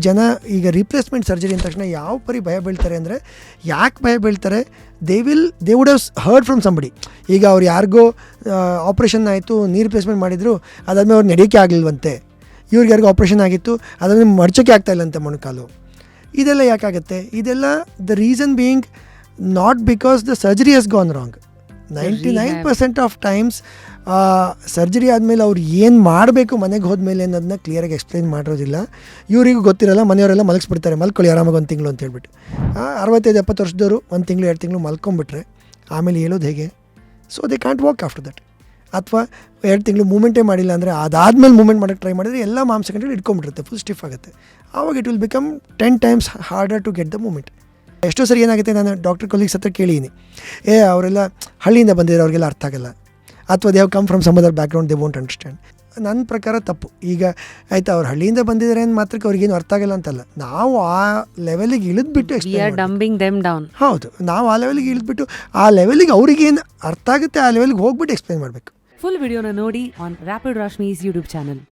ಜನ ಈಗ replacement surgery ಅಂದ ತಕ್ಷಣ ಯಾವ ಪರಿ ಭಯ ಬೀಳ್ತಾರೆ ಅಂದರೆ, ಯಾಕೆ ಭಯ ಬೀಳ್ತಾರೆ, they would have heard from somebody. ಈಗ ಅವ್ರು ಯಾರಿಗೋ ಆಪ್ರೇಷನ್ ಆಯಿತು, ನೀ ರಿಪ್ಲೇಸ್ಮೆಂಟ್ ಮಾಡಿದರು, ಅದಾದಮೇಲೆ ಅವ್ರು ನಡೆಯೋಕ್ಕೆ ಆಗಲಿಲ್ವಂತೆ. ಇವ್ರಿಗೆ ಯಾರಿಗೂ ಆಪ್ರೇಷನ್ ಆಗಿತ್ತು, ಅದಾದಮೇಲೆ ಮಡ್ಚೋಕ್ಕೆ ಆಗ್ತಾಯಿಲ್ಲಂತೆ ಮೊಣಕಾಲು. ಇದೆಲ್ಲ ಯಾಕಾಗುತ್ತೆ? ಇದೆಲ್ಲ the reason being not because the surgery has gone wrong. 99% of times surgery ಆದಮೇಲೆ ಅವ್ರು ಏನು ಮಾಡಬೇಕು ಮನೆಗೆ ಹೋದ್ಮೇಲೆ ಅನ್ನೋದನ್ನ ಕ್ಲಿಯರಾಗಿ ಎಕ್ಸ್ಪ್ಲೈನ್ ಮಾಡಿರೋದಿಲ್ಲ. ಇವರಿಗೂ ಗೊತ್ತಿರಲ್ಲ, ಮನೆಯವರೆಲ್ಲ ಮಲಗಿಸ್ಬಿಡ್ತಾರೆ, ಮಲ್ಕೊಳ್ಳಿ ಆರಾಮಾಗಿ 1 ತಿಂಗಳು ಅಂತ ಹೇಳ್ಬಿಟ್ಟು. 65-70 ವರ್ಷದವರು 1 ತಿಂಗಳು 2 ತಿಂಗಳು ಮಲ್ಕೊಂಬಿಟ್ರೆ ಆಮೇಲೆ ಹೇಳೋದು ಹೇಗೆ? So they can't walk after that. ಅಥವಾ 2 ತಿಂಗಳು ಮೂಮೆಂಟೇ ಮಾಡಿಲ್ಲ ಅಂದರೆ ಅದಾದಮೇಲೆ ಮೂಮೆಂಟ್ ಮಾಡೋಕ್ಕೆ ಟ್ರೈ ಮಾಡಿದ್ರೆ ಎಲ್ಲ ಮಾಂಸಖಂಡಗಳು ಇಟ್ಕೊಂಡ್ಬಿಡುತ್ತೆ, ಫುಲ್ ಸ್ಟಿಫ್ ಆಗುತ್ತೆ. ಆವಾಗ it will become 10 times harder to get the moment. ಎಷ್ಟೋ ಸರಿ ಏನಾಗುತ್ತೆ, ನಾನು ಡಾಕ್ಟರ್ ಕೊಲೀಗ್ಸ್ ಹತ್ರ ಕೇಳಿದ್ದೀನಿ, ಅವರೆಲ್ಲ ಹಳ್ಳಿಯಿಂದ ಬಂದಿರೋ ಅವ್ರಿಗೆಲ್ಲ ಅರ್ಥ ಆಗಲ್ಲ, ಅಥವಾ they have come from some other background, they won't understand. ನನ್ನ ಪ್ರಕಾರ ತಪ್ಪು. ಈಗ ಆಯಿತಾ, ಅವ್ರು ಹಳ್ಳಿಯಿಂದ ಬಂದಿದ್ದಾರೆ ಅಂತ ಮಾತ್ರಕ್ಕೆ ಅವ್ರಿಗೇನು ಅರ್ಥ ಆಗಲ್ಲ ಅಂತಲ್ಲ, ನಾವು ಆ ಲೆವೆಲಿಗೆ ಇಳಿದ್ಬಿಟ್ಟು ಹೌದು, ನಾವು ಆ ಲೆವೆಲಿಗೆ ಇಳಿದ್ಬಿಟ್ಟು ಆ ಲೆವೆಲಿಗೆ ಅವ್ರಿಗೇನು ಅರ್ಥ ಆಗುತ್ತೆ ಆ ಲೆವೆಲ್ಗೆ ಹೋಗ್ಬಿಟ್ಟು ಎಕ್ಸ್ಪ್ಲೈನ್ ಮಾಡಬೇಕು. ಫುಲ್ ವಿಡಿಯೋನ ನೋಡಿ on rapid Rashmi's YouTube channel.